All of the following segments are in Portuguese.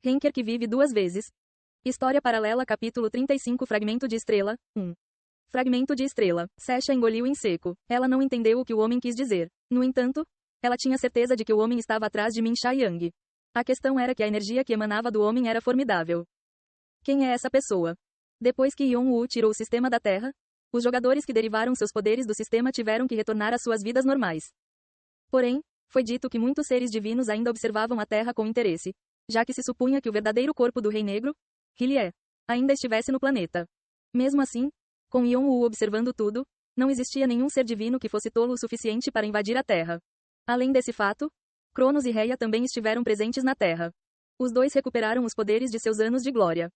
Henker que vive duas vezes. História paralela capítulo 35 Fragmento de estrela, 1. Fragmento de estrela. Sasha engoliu em seco. Ela não entendeu o que o homem quis dizer. No entanto, ela tinha certeza de que o homem estava atrás de Min Sha-Yang. A questão era que a energia que emanava do homem era formidável. Quem é essa pessoa? Depois que Yon-Woo tirou o sistema da Terra, os jogadores que derivaram seus poderes do sistema tiveram que retornar às suas vidas normais. Porém, foi dito que muitos seres divinos ainda observavam a Terra com interesse, já que se supunha que o verdadeiro corpo do Rei Negro, Hylie, ainda estivesse no planeta. Mesmo assim, com Yon-Woo observando tudo, não existia nenhum ser divino que fosse tolo o suficiente para invadir a Terra. Além desse fato, Cronos e Rhea também estiveram presentes na Terra. Os dois recuperaram os poderes de seus anos de glória.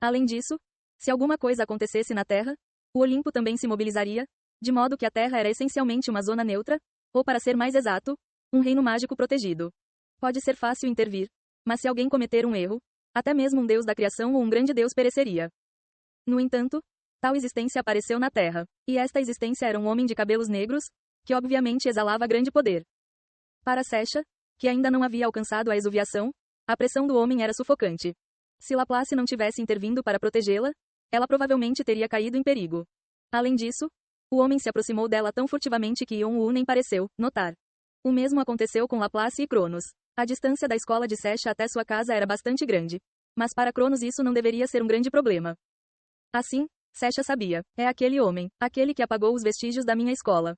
Além disso, se alguma coisa acontecesse na Terra, o Olimpo também se mobilizaria, de modo que a Terra era essencialmente uma zona neutra, ou para ser mais exato, um reino mágico protegido. Pode ser fácil intervir, mas se alguém cometer um erro, até mesmo um deus da criação ou um grande deus pereceria. No entanto, tal existência apareceu na Terra, e esta existência era um homem de cabelos negros, que obviamente exalava grande poder. Para Sasha, que ainda não havia alcançado a exuviação, a pressão do homem era sufocante. Se Laplace não tivesse intervindo para protegê-la, ela provavelmente teria caído em perigo. Além disso, o homem se aproximou dela tão furtivamente que Yon-Woo nem pareceu notar. O mesmo aconteceu com Laplace e Cronos. A distância da escola de Sasha até sua casa era bastante grande, mas para Cronos isso não deveria ser um grande problema. Assim, Sasha sabia, é aquele homem, aquele que apagou os vestígios da minha escola.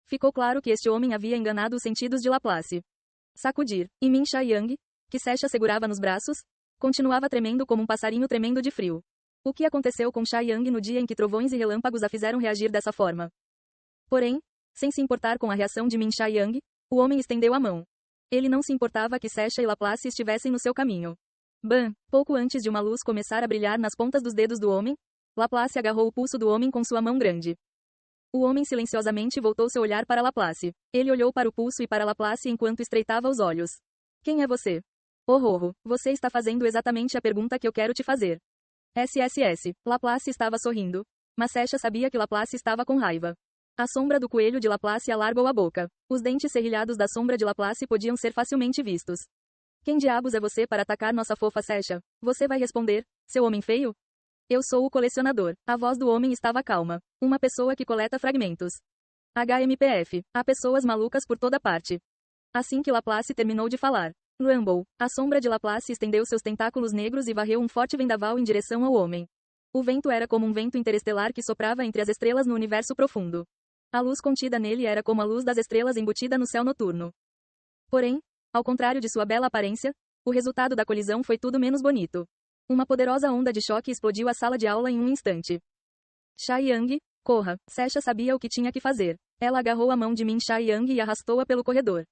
Ficou claro que este homem havia enganado os sentidos de Laplace. Sacudir, e Min Sha-Yang, que Sasha segurava nos braços, continuava tremendo como um passarinho tremendo de frio. O que aconteceu com Sha-Yang no dia em que trovões e relâmpagos a fizeram reagir dessa forma? Porém, sem se importar com a reação de Min Sha-Yang, o homem estendeu a mão. Ele não se importava que Sasha e Laplace estivessem no seu caminho. Bam! Pouco antes de uma luz começar a brilhar nas pontas dos dedos do homem, Laplace agarrou o pulso do homem com sua mão grande. O homem silenciosamente voltou seu olhar para Laplace. Ele olhou para o pulso e para Laplace enquanto estreitava os olhos. Quem é você? Oh, você está fazendo exatamente a pergunta que eu quero te fazer. SSS. Laplace estava sorrindo, mas Sasha sabia que Laplace estava com raiva. A sombra do coelho de Laplace alargou a boca. Os dentes serrilhados da sombra de Laplace podiam ser facilmente vistos. Quem diabos é você para atacar nossa fofa Sasha? Você vai responder, seu homem feio? Eu sou o colecionador. A voz do homem estava calma. Uma pessoa que coleta fragmentos. HMPF. Há pessoas malucas por toda parte. Assim que Laplace terminou de falar, Rumble, a sombra de Laplace estendeu seus tentáculos negros e varreu um forte vendaval em direção ao homem. O vento era como um vento interestelar que soprava entre as estrelas no universo profundo. A luz contida nele era como a luz das estrelas embutida no céu noturno. Porém, ao contrário de sua bela aparência, o resultado da colisão foi tudo menos bonito. Uma poderosa onda de choque explodiu a sala de aula em um instante. Sha-Yang, corra! Sasha sabia o que tinha que fazer. Ela agarrou a mão de Min Sha-Yang e arrastou-a pelo corredor.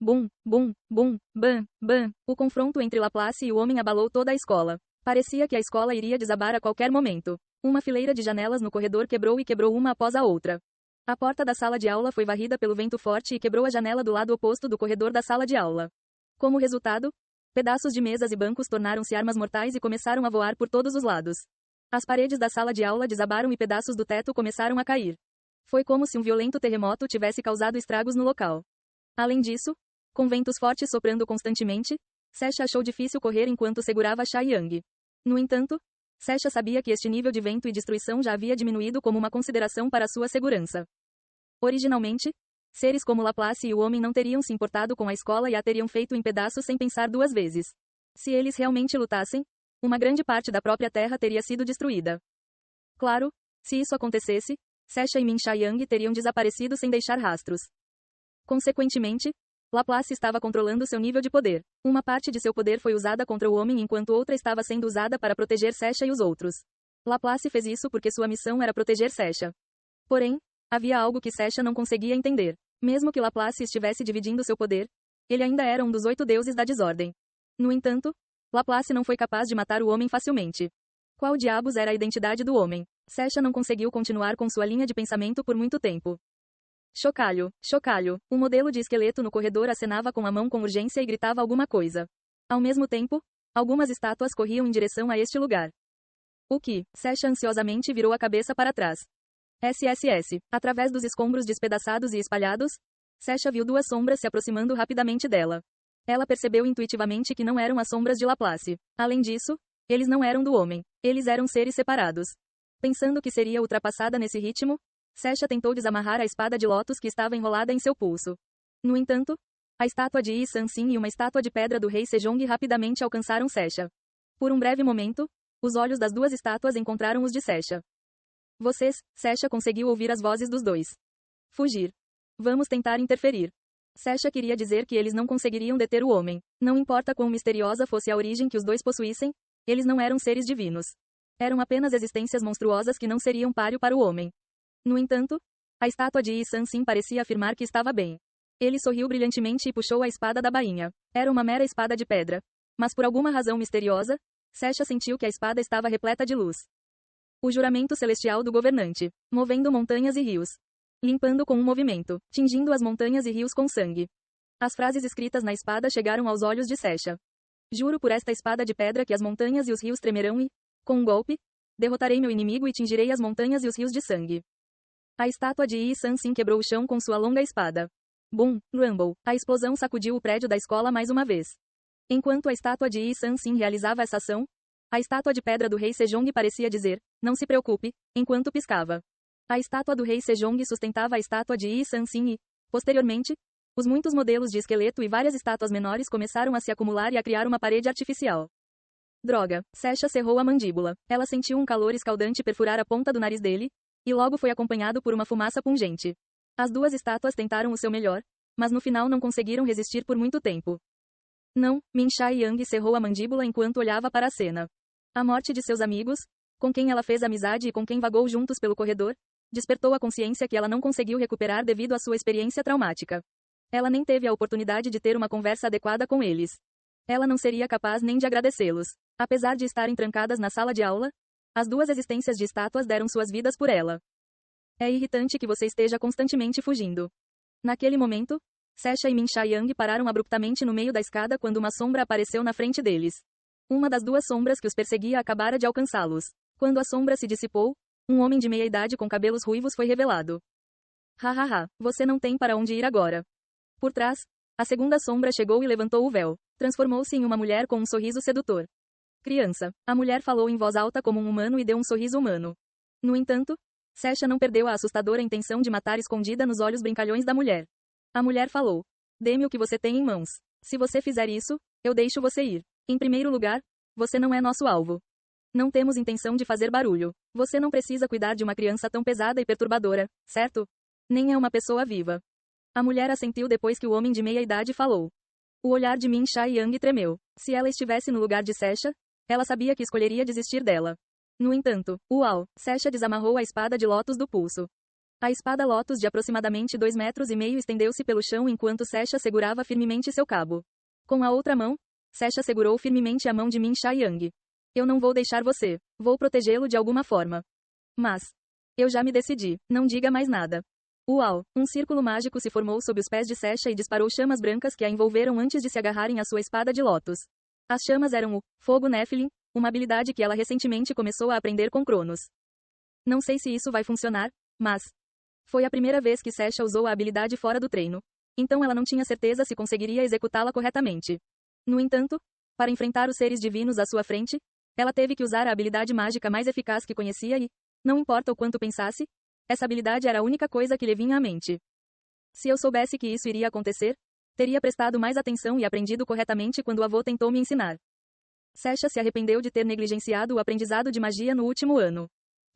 Bum, bum, bum, bam, bam. O confronto entre Laplace e o homem abalou toda a escola. Parecia que a escola iria desabar a qualquer momento. Uma fileira de janelas no corredor quebrou e quebrou uma após a outra. A porta da sala de aula foi varrida pelo vento forte e quebrou a janela do lado oposto do corredor da sala de aula. Como resultado, pedaços de mesas e bancos tornaram-se armas mortais e começaram a voar por todos os lados. As paredes da sala de aula desabaram e pedaços do teto começaram a cair. Foi como se um violento terremoto tivesse causado estragos no local. Além disso, com ventos fortes soprando constantemente, Sasha achou difícil correr enquanto segurava Sha-Yang. No entanto, Sasha sabia que este nível de vento e destruição já havia diminuído como uma consideração para sua segurança. Originalmente, seres como Laplace e o homem não teriam se importado com a escola e a teriam feito em pedaços sem pensar duas vezes. Se eles realmente lutassem, uma grande parte da própria Terra teria sido destruída. Claro, se isso acontecesse, Sasha e Min Sha-Yang teriam desaparecido sem deixar rastros. Consequentemente, Laplace estava controlando seu nível de poder. Uma parte de seu poder foi usada contra o homem enquanto outra estava sendo usada para proteger Sasha e os outros. Laplace fez isso porque sua missão era proteger Sasha. Porém, havia algo que Sasha não conseguia entender. Mesmo que Laplace estivesse dividindo seu poder, ele ainda era um dos 8 deuses da desordem. No entanto, Laplace não foi capaz de matar o homem facilmente. Qual diabos era a identidade do homem? Sasha não conseguiu continuar com sua linha de pensamento por muito tempo. Chocalho, chocalho. Um modelo de esqueleto no corredor acenava com a mão com urgência e gritava alguma coisa. Ao mesmo tempo, algumas estátuas corriam em direção a este lugar. O que? Sasha ansiosamente virou a cabeça para trás. SSS. Através dos escombros despedaçados e espalhados, Sasha viu duas sombras se aproximando rapidamente dela. Ela percebeu intuitivamente que não eram as sombras de Laplace. Além disso, eles não eram do homem. Eles eram seres separados. Pensando que seria ultrapassada nesse ritmo, Sesha tentou desamarrar a espada de lótus que estava enrolada em seu pulso. No entanto, a estátua de Yi Sanxin e uma estátua de pedra do rei Sejong rapidamente alcançaram Sesha. Por um breve momento, os olhos das duas estátuas encontraram os de Sesha. Sesha conseguiu ouvir as vozes dos dois. Fugir. Vamos tentar interferir. Sesha queria dizer que eles não conseguiriam deter o homem. Não importa quão misteriosa fosse a origem que os dois possuíssem, eles não eram seres divinos. Eram apenas existências monstruosas que não seriam páreo para o homem. No entanto, a estátua de Yi Sanxin parecia afirmar que estava bem. Ele sorriu brilhantemente e puxou a espada da bainha. Era uma mera espada de pedra. Mas por alguma razão misteriosa, Sesha sentiu que a espada estava repleta de luz. O juramento celestial do governante. Movendo montanhas e rios. Limpando com um movimento, tingindo as montanhas e rios com sangue. As frases escritas na espada chegaram aos olhos de Sesha. Juro por esta espada de pedra que as montanhas e os rios tremerão e, com um golpe, derrotarei meu inimigo e tingirei as montanhas e os rios de sangue. A estátua de Yi Sanxin quebrou o chão com sua longa espada. Boom, rumble. A explosão sacudiu o prédio da escola mais uma vez. Enquanto a estátua de Yi Sanxin realizava essa ação, a estátua de pedra do rei Sejong parecia dizer, não se preocupe, enquanto piscava. A estátua do rei Sejong sustentava a estátua de Yi Sanxin e, posteriormente, os muitos modelos de esqueleto e várias estátuas menores começaram a se acumular e a criar uma parede artificial. Droga, Sesha cerrou a mandíbula. Ela sentiu um calor escaldante perfurar a ponta do nariz dele, e logo foi acompanhado por uma fumaça pungente. As duas estátuas tentaram o seu melhor, mas no final não conseguiram resistir por muito tempo. Não, Min Shai Yang cerrou a mandíbula enquanto olhava para a cena. A morte de seus amigos, com quem ela fez amizade e com quem vagou juntos pelo corredor, despertou a consciência que ela não conseguiu recuperar devido à sua experiência traumática. Ela nem teve a oportunidade de ter uma conversa adequada com eles. Ela não seria capaz nem de agradecê-los. Apesar de estarem trancadas na sala de aula, as duas existências de estátuas deram suas vidas por ela. É irritante que você esteja constantemente fugindo. Naquele momento, Sesha e Min Shai Yang pararam abruptamente no meio da escada quando uma sombra apareceu na frente deles. Uma das duas sombras que os perseguia acabara de alcançá-los. Quando a sombra se dissipou, um homem de meia idade com cabelos ruivos foi revelado. Hahaha, você não tem para onde ir agora. Por trás, a segunda sombra chegou e levantou o véu. Transformou-se em uma mulher com um sorriso sedutor. Criança. A mulher falou em voz alta como um humano e deu um sorriso humano. No entanto, Sesha não perdeu a assustadora intenção de matar escondida nos olhos brincalhões da mulher. A mulher falou. Dê-me o que você tem em mãos. Se você fizer isso, eu deixo você ir. Em primeiro lugar, você não é nosso alvo. Não temos intenção de fazer barulho. Você não precisa cuidar de uma criança tão pesada e perturbadora, certo? Nem é uma pessoa viva. A mulher assentiu depois que o homem de meia idade falou. O olhar de Min Shai Yang tremeu. Se ela estivesse no lugar de Sesha, ela sabia que escolheria desistir dela. No entanto, uau, Sesha desamarrou a espada de lótus do pulso. A espada lótus de aproximadamente 2,5 metros estendeu-se pelo chão enquanto Sesha segurava firmemente seu cabo. Com a outra mão, Sesha segurou firmemente a mão de Min Shai Yang. Eu não vou deixar você. Vou protegê-lo de alguma forma. Mas, eu já me decidi. Não diga mais nada. Uau! Um círculo mágico se formou sob os pés de Sesha e disparou chamas brancas que a envolveram antes de se agarrarem à sua espada de lótus. As chamas eram o fogo Nephilim, uma habilidade que ela recentemente começou a aprender com Cronos. Não sei se isso vai funcionar, mas foi a primeira vez que Sesha usou a habilidade fora do treino. Então ela não tinha certeza se conseguiria executá-la corretamente. No entanto, para enfrentar os seres divinos à sua frente, ela teve que usar a habilidade mágica mais eficaz que conhecia e, não importa o quanto pensasse, essa habilidade era a única coisa que lhe vinha à mente. Se eu soubesse que isso iria acontecer, teria prestado mais atenção e aprendido corretamente quando o avô tentou me ensinar. Sesha se arrependeu de ter negligenciado o aprendizado de magia no último ano.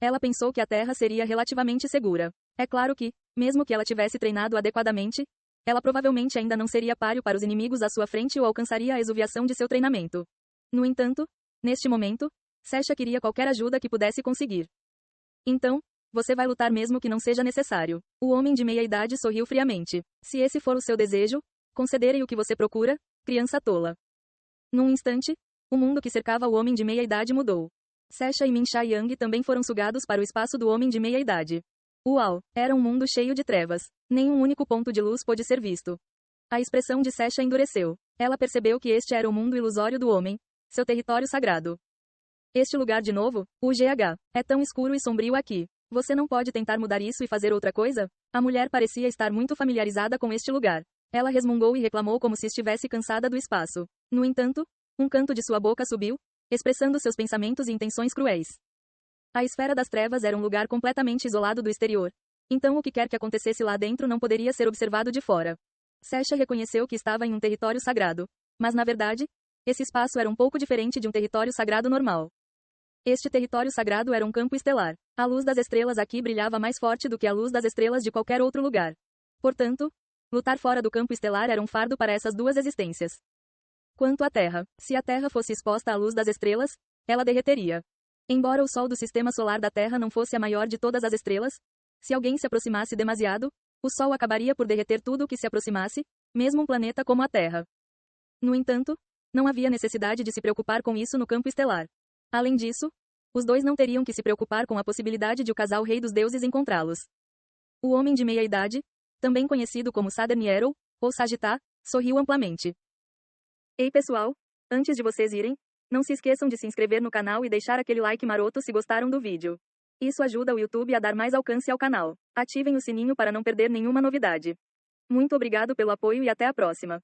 Ela pensou que a Terra seria relativamente segura. É claro que, mesmo que ela tivesse treinado adequadamente, ela provavelmente ainda não seria páreo para os inimigos à sua frente ou alcançaria a exuviação de seu treinamento. No entanto, neste momento, Sesha queria qualquer ajuda que pudesse conseguir. Então, você vai lutar mesmo que não seja necessário. O homem de meia idade sorriu friamente. Se esse for o seu desejo, concederei o que você procura, criança tola. Num instante, o mundo que cercava o homem de meia idade mudou. Sesha e Min Shai Yang também foram sugados para o espaço do homem de meia idade. Uau! Era um mundo cheio de trevas. Nenhum único ponto de luz pôde ser visto. A expressão de Sesha endureceu. Ela percebeu que este era o mundo ilusório do homem, seu território sagrado. Este lugar de novo, o GH, é tão escuro e sombrio aqui. Você não pode tentar mudar isso e fazer outra coisa? A mulher parecia estar muito familiarizada com este lugar. Ela resmungou e reclamou como se estivesse cansada do espaço. No entanto, um canto de sua boca subiu, expressando seus pensamentos e intenções cruéis. A esfera das trevas era um lugar completamente isolado do exterior. Então o que quer que acontecesse lá dentro não poderia ser observado de fora. Sasha reconheceu que estava em um território sagrado. Mas na verdade, esse espaço era um pouco diferente de um território sagrado normal. Este território sagrado era um campo estelar. A luz das estrelas aqui brilhava mais forte do que a luz das estrelas de qualquer outro lugar. Portanto, lutar fora do campo estelar era um fardo para essas duas existências. Quanto à Terra, se a Terra fosse exposta à luz das estrelas, ela derreteria. Embora o Sol do sistema solar da Terra não fosse a maior de todas as estrelas, se alguém se aproximasse demasiado, o Sol acabaria por derreter tudo o que se aproximasse, mesmo um planeta como a Terra. No entanto, não havia necessidade de se preocupar com isso no campo estelar. Além disso, os dois não teriam que se preocupar com a possibilidade de o casal Rei dos Deuses encontrá-los. O homem de meia-idade, também conhecido como Southern Arrow, ou Sagittá, sorriu amplamente. Ei pessoal, antes de vocês irem, não se esqueçam de se inscrever no canal e deixar aquele like maroto se gostaram do vídeo. Isso ajuda o YouTube a dar mais alcance ao canal. Ativem o sininho para não perder nenhuma novidade. Muito obrigado pelo apoio e até a próxima.